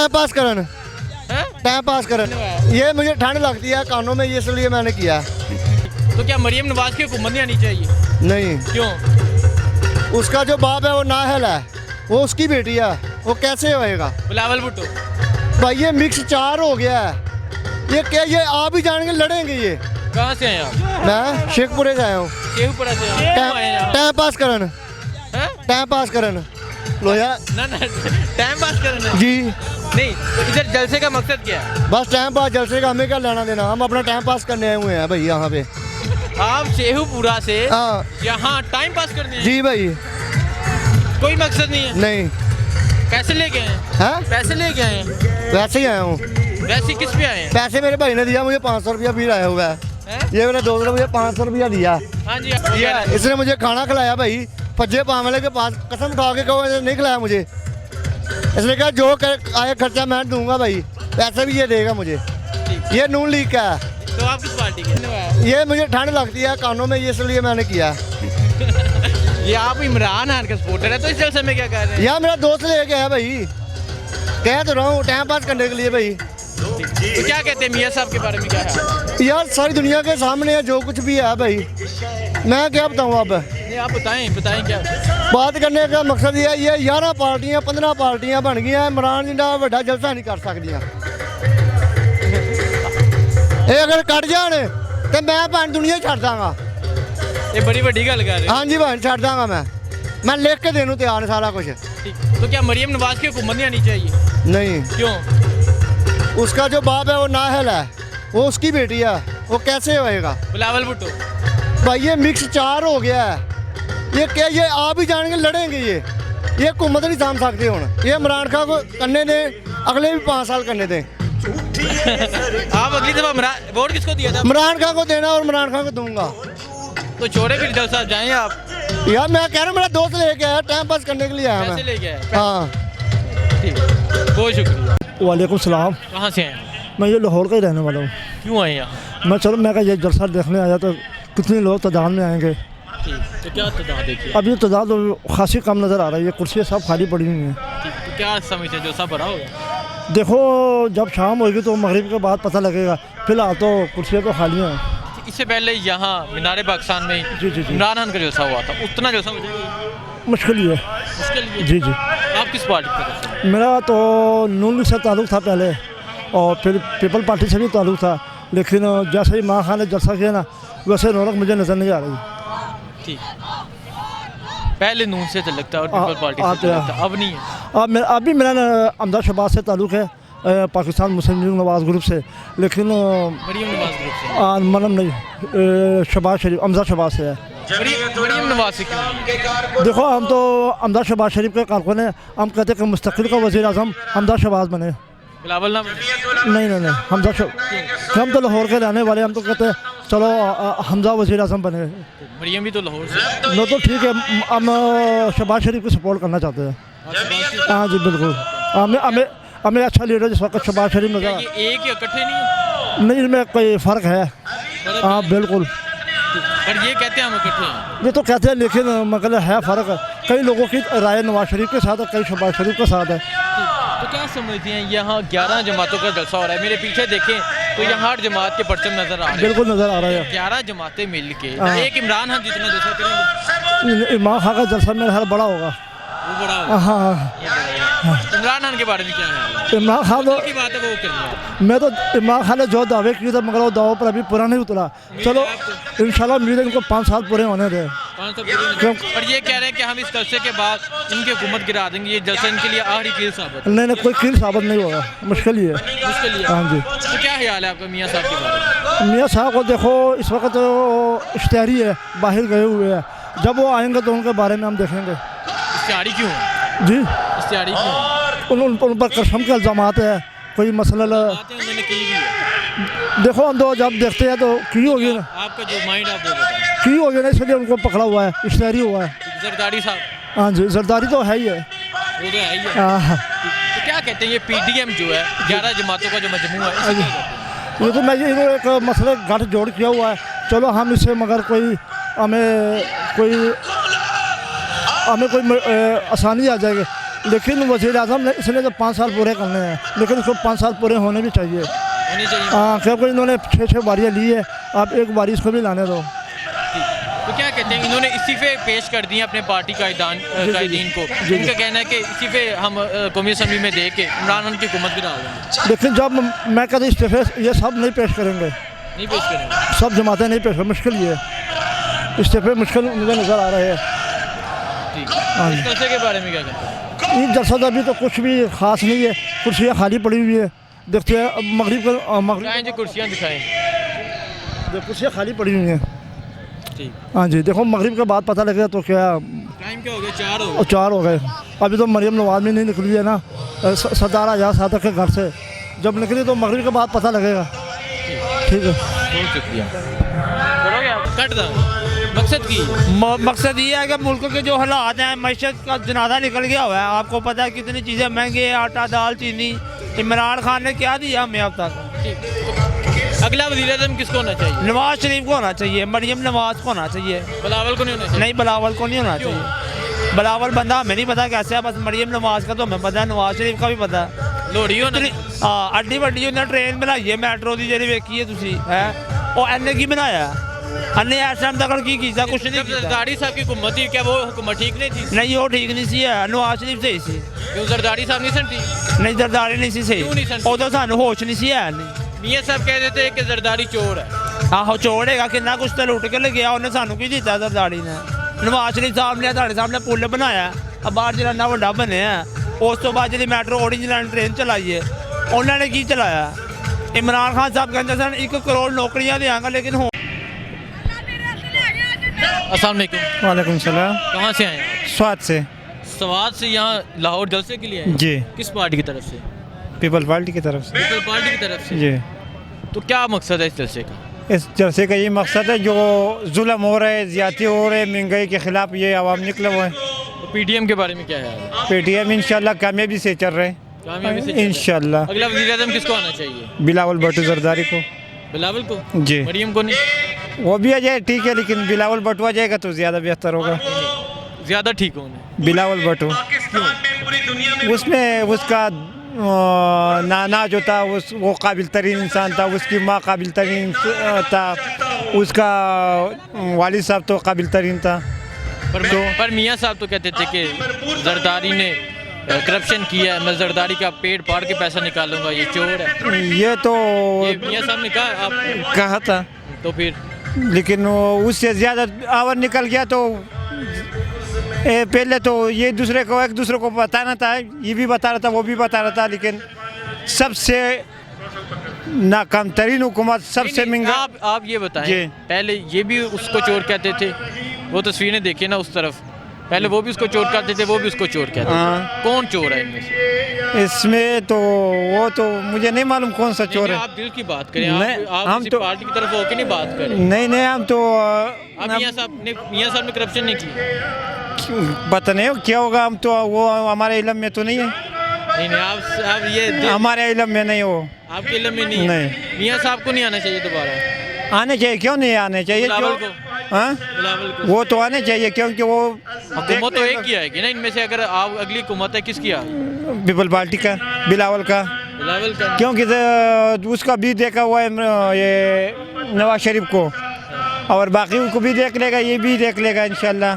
Time pass करन, time pass करन। ये मुझे ठंड लगती है कानों में, इसलिए मैंने किया। तो क्या मरियम नवाज की हुकूमत नहीं आनी चाहिए? नहीं, क्यों? उसका जो बाप है वो नाअहल है, वो उसकी बेटी है, वो कैसे होएगा? बिलावल भुट्टो। भाई ये मिक्स चार हो गया है। ये क्या, ये आप ही जानेंगे, लड़ेंगे ये। कहाँ से आए आप? मैं शेखपुरे से आया हूँ। शेखपुरा से आए? क्यों आए यहाँ? टाइम पास करन, हैं? टाइम पास करन लोया ना टाइम पास करना जी। नहीं, तो इधर जलसे का मकसद क्या है? बस टाइम पास, जलसे का हमें क्या लेना देना, हम अपना टाइम पास करने आए हुए हैं भाई यहाँ पे। आप शेखपुरा से हाँ यहाँ टाइम पास करने आए? जी भाई। कोई मकसद नहीं है? नहीं। पैसे लेके आए हैं? हैं? पैसे लेके आए हैं? वैसे ही आया हूँ। वैसे किस पे आए हैं? पैसे मेरे भाई ने दिया मुझे, 500 रुपया भी आया हुआ है। हैं? ये मेरे दोस्त ने मुझे 500 रुपया दिया। हाँ जी, आप दिया, इसने मुझे खाना खिलाया भाई, फज्जे पाम वाले के पास कसम खा के कहो, नहीं खिलाया मुझे। इसने कहा जो आया खर्चा मैं दूंगा भाई, पैसे भी ये देगा मुझे। ये नून लीग का है। तो आप किस पार्टी के? ये मुझे ठंड लगती है कानों में, इसलिए मैंने किया। ये आप इमरान खान के सपोर्टर है, तो इस जलसे में क्या कर रहे हैं? यार मेरा दोस्त लेके आया भाई, कह तो रहा हूँ टाइम पास करने के लिए भाई। तो क्या कहते हैं मियाँ साहब के बारे में, क्या है? यार सारी दुनिया के सामने है जो कुछ भी है भाई, मैं क्या बताऊँ अब। नहीं, आप बताएं क्या? बात करने का मकसद ये है, ये 11 पार्टियां 15 पार्टियां बन गई, इमरान जिंदा बड़ा जलसा नहीं कर सकदियां। ये अगर कट जान तो मैं भैन दुनिया छड़ दांगा। ये बड़ी बड़ी गल कर रहे हाँ जी भैन छड़ दांगा मैं लिख के देने तैयार सारा कुछ। ठीक। तो क्या मरियम नवाज की हुकूमत नहीं आनी चाहिए? नहीं, क्यों? उसका जो बाप है वो नाअहल है, वो उसकी बेटी है, वो कैसे होएगा? बिलावल भुट्टो। भाई ये मिक्स चार हो गया है। ये क्या, ये आप ही जानेंगे, लड़ेंगे ये हुकूमत नहीं साम सकते हूँ। ये इमरान खान को करने दें, अगले भी 5 साल करने दें। आप अगली दफा वोट किसको दिया था? इमरान खान को देना और इमरान खान को दूंगा। तो छोड़े फिर जलसा जाएं आप। यार मैं कह रहा हूँ, मेरा दोस्त लेके आया, टाइम पास करने के लिए आया पैसे मैं। लेके आए? हाँ ठीक, बहुत शुक्रिया। वालेकुम सलाम। कहाँ से हैं? मैं ये लाहौर का ही रहने वाला हूँ। क्यों आए यहाँ? मैं कहा ये जलसा देखने आया, तो कितने लोग तादाद में आएंगे। ठीक, तो क्या तादाद देखिए? अब ये तादाद खासी कम नज़र आ रहा है, ये कुर्सियाँ सब खाली पड़ी हुई हैं। ठीक, तो क्या समझते हैं जलसा भरा होगा? देखो जब शाम होगी तो मगरिब के बाद पता लगेगा, फिलहाल तो कुर्सियाँ तो खाली हैं। इससे पहले यहाँ मीनार पाकिस्तान में जी जी जी इमरान खान का जलसा हुआ था, उतना जलसा हो जाएगा? मुश्किल ही है। मुश्किल ही है। जी जी। आप किस पार्टी की तरफ से? मेरा तो नून लीग से ताल्लुक़ था पहले, और फिर पीपल पार्टी से भी ताल्लुक़ था, लेकिन जैसे ही माँ खान ने जलसा किया ना, वैसे रौनक मुझे नज़र नहीं आ रही। ठीक, पहले नून से लगता है और पीपल पार्टी से लगता है, अब नहीं है। अब भी मेरा अहमद शहबाज से ताल्लुक़ है, पाकिस्तान मुस्लिम लीग नवाज ग्रुप से, लेकिन मरियम नवाज ग्रुप से? मनम नहीं, शहबाज शरीफ, अहमद शहबाज से है। मरियम नवाज से क्यों? देखो हम तो अहमद शहबाज शरीफ के कारकुन हैं, हम कहते हैं कि मुस्तकिल का वज़ीर आज़म अहमद शहबाज बने। बिलावल नाम? नहीं, हम तो लाहौर के रहने वाले, हम तो कहते हैं चलो हमजा वज़ीर आज़म बने। मरियम भी तो लाहौर से? नो तो ठीक है, हम शहबाज शरीफ को सपोर्ट करना चाहते हैं। हाँ जी बिल्कुल, हमें अच्छा लीडर जिस वक्त शहबाज शरीफ नजर ये एक या इकट्ठे नहीं? नहीं, इनमें कोई फ़र्क है। हाँ बिल्कुल, पर ये कहते हैं हम इकट्ठे हैं। ये तो कहते हैं, लेकिन मतलब है फ़र्क। कई लोगों की राय नवाज शरीफ के साथ है, कई शहबाज शरीफ के साथ है। तो क्या समझते हैं, यहाँ 11 जमातों का जलसा हो रहा है, मेरे पीछे देखें तो यहाँ 8 जमात के परचम नजर आ रहे हैं। बिल्कुल नज़र आ रहा है। 11 जमातें मिल के हाँ। एक इमरान खान जितना जलसा करेंगे? इमाम खान का जलसा मेरा ख्याल बड़ा होगा। वो बड़ा होगा। हाँ, इमरान खान के बारे में क्या है? इमरान खान तो, की बात है वो करनी है। मैं तो इमरान खान ने जो दावे किए थे, मगर वो दावों पर अभी पूरा नहीं उतरा। चलो इंशाल्लाह उम्मीद है इनको 5 साल पूरे होने दें। 5 साल पूरे नहीं। और ये कह रहे हैं कि हम इस जलसे के बाद इनकी हुकूमत गिरा देंगे, ये जलसा इनके लिए आखिरी कील साबित? नहीं, कोई कील साबित नहीं होगा, मुश्किल ही है। मुश्किल ही है। हाँ जी। तो क्या ख्याल है आपका मियाँ साहब के बारे में? मियाँ साहब को देखो इस वक्त तो इश्तिहारी है, बाहर गए हुए हैं, जब वो आएंगे तो उनके बारे में हम देखेंगे। इश्तिहारी क्यों है? जी, इश्तिहारी क्यों है? उन पर कसम के इल्ज़ामात है, कोई मसला बातें उन्होंने की भी है। देखो हम तो जब देखते हैं तो की होगी ना, आपका जो माइंड आप वो बताएं। की होगी ना, इसलिए उनको पकड़ा हुआ है, इश्तिहारी हुआ है। जरदारी साहब? हाँ जी, जरदारी तो है ही है। वो तो है ही है। हाँ, तो क्या कहते हैं, ये पीडीएम जो है 11 जमातों का जो मजमू है, इसे क्या कहते हैं? ये तो मैं ये एक मसले गठ जोड़ किया हुआ है। चलो हम इससे मगर कोई हमें कोई आसानी आ जाएगी, लेकिन वज़ीर आज़म ने इसने तो 5 साल पूरे करने हैं, लेकिन इसको 5 साल पूरे होने भी चाहिए। होनी चाहिए। हाँ, क्योंकि इन्होंने 6 बारियाँ ली है, आप एक बारी इसको भी लाने दो। तो क्या कहते हैं, इन्होंने इस्तीफे पेश कर दिए अपने पार्टी कायदीन को। इनका कहना है कि इस्तीफे हम कौमी असम्बली में दे के इमरान खान की हुकूमत गिरा देंगे। लेकिन जब मैं कहते इस्तीफे ये सब नहीं पेश करेंगे, नहीं पेश करेंगे, सब जमातें नहीं पेश करें, मुश्किल ये इस्तीफे मुश्किल मुझे नज़र आ रहे हैं। ठीक। हाँ जी। इस जलसे के बारे में क्या कहते हैं? ईद जलसा तो अभी तो कुछ भी ख़ास नहीं है, कुर्सियाँ खाली पड़ी हुई है। देखते हैं मगरिब दिखाएं जो कुर्सियाँ दिखाएं। कुर्सियाँ खाली पड़ी हुई हैं। ठीक। हाँ जी, देखो मगरिब के बाद पता लगेगा तो क्या। टाइम क्या हो गया? 4 हो गए। 4 हो गए। अभी तो मरियम नवाज भी नहीं निकली है ना, सरदार आजाद सादक के घर से। जब निकली तो मगरिब के बाद पता लगेगा। ठीक है, बहुत शुक्रिया। करोगे आप? कट दो। मकसद की मकसद ये है कि मुल्क के जो हालात हैं, मैशत का जनाजा निकल गया हुआ है। आपको पता है कितनी चीज़ें महंगी है, आटा दाल चीनी। इमरान खान ने क्या दिया हमें अब तक? अगला वज़ीर-ए-आज़म किसको होना चाहिए? नवाज शरीफ को होना चाहिए, मरियम नवाज को होना चाहिए। बिलावल को नहीं होना चाहिए? नहीं, बिलावल को नहीं होना चाहिए। बिलावल बंदा हमें नहीं पता कैसे है, बस मरियम नवाज का तो हमें पता है, नवाज शरीफ का भी पता है। लोहड़ी होना। हाँ, अड्डी वड्डी उन्हें ट्रेन बनाई है, मैट्रो की जी वेखी है तुसी है, वो एने की बनाया अन्ने इस टाइम तक की कीता कुछ नहीं जब कीता। जरदारी साहब की हुकूमत थी, क्या वो हुकूमत ठीक नहीं थी? नहीं, वो ठीक नहीं सी है, नवाज शरीफ सही सी। क्यों जरदारी साहब नहीं सन ठीक? नहीं, जरदारी नहीं सी क्यों नहीं सही, सन? उदों सानू होश नहीं सी है नहीं। मियाँ साहब कह देते कि जरदारी चोर है। आहो, चोड़ेगा कितना कुछ तो लुट के ले गया, उन्हें सानू की दिता जरदारी ने। नवाज शरीफ साहब ने ਤੁਹਾਡੇ सामने पुल बनाया, अब बाहर जलाना ਵੱਡਾ ਬਣਿਆ। उस तो बाद जी मैट्रो ऑरेंज लाइन ट्रेन चलाई है, उन्होंने की चलाया? इमरान खान साहब कहते सन 1 करोड़ नौकरियां देंगे, लेकिन हो। अस्सलाम वालेकुम। वालेकुम सलाम। कहाँ से आए हैं? स्वाद से। स्वाद से यहाँ लाहौर जलसे के लिए आए हैं? जी। किस पार्टी की तरफ से? पीपल पार्टी की तरफ से। पीपल पार्टी की तरफ से। जी। तो क्या मकसद है इस जलसे का? इस जलसे का ये मकसद है, जो जुल्म हो रहे हैं, ज़्यादती हो रहे हैं, महंगाई के ख़िलाफ़ ये आवाम निकले हुए हैं। तो पीटीएम के बारे में क्या है? पेटीएम इंशाल्लाह कामयाबी से चल रहे कामयाबी से चल हैं रहा है। इंशाल्लाह। अगला वज़ीर-ए-आज़म किसको आना चाहिए? बिलावल भट्टो जरदारी को। बिलावल को? जी। मरियम को नहीं? वो भी आ जाए ठीक है, लेकिन बिलावल भट्टो आ जाएगा तो ज़्यादा बेहतर होगा। ज़्यादा ठीक होने। बिलावल भट्टो उसमें उसका नाना जो था वो काबिल तरीन इंसान था, उसकी माँ काबिल तरीन था, उसका वालिद साहब तो काबिल तरीन था। पर मियाँ साहब तो कहते थे कि जरदारी ने करप्शन किया है, मैं जरदारी का पेट फाड़ के पैसा निकालूंगा, ये चोर है। ये तो ये मियाँ साहब ने कहा आप? कहा था, तो फिर लेकिन उससे ज़्यादा आवर निकल गया। तो पहले तो ये एक दूसरे को बताना था, ये भी बता रहा था, वो भी बता रहा था, लेकिन सबसे नाकाम तरीन हुकूमत, सबसे महंगा। आप ये बताएं, जी। पहले ये भी उसको चोर कहते थे, वो तस्वीरें देखिए ना उस तरफ, पहले वो भी उसको चोर कहते थे, वो भी उसको चोर कहते थे। हाँ। कौन चोर है इनमें से? इसमें तो वो तो मुझे नहीं मालूम कौन सा चोर नहीं, है। आप दिल की बात करें, नहीं, आप हम किसी तो पार्टी की तरफ होकर नहीं बात करें। नहीं, हम तो आप मियाँ साहब ने करप्शन नहीं की? पता नहीं क्या होगा, हम तो वो हमारे इल्म में तो नहीं है। नहीं, आप ये हमारे इल्म में नहीं हो। आपके इल्म में नहीं है? नहीं। मियाँ साहब को नहीं आना चाहिए दोबारा? आने चाहिए, क्यों नहीं आने चाहिए? बिलावल जो को? हाँ, बिलावल को? वो तो आने चाहिए, क्योंकि वो हुकूमत तो एक ही आएगी ना इनमें से। अगर आप अगली हुकूमत है किसकी आ? पीपल पार्टी का, बिलावल का, बिलावल का। क्योंकि उसका भी देखा हुआ है ये नवाज शरीफ को, और बाकी को भी देख लेगा, ये भी देख लेगा इंशाल्लाह।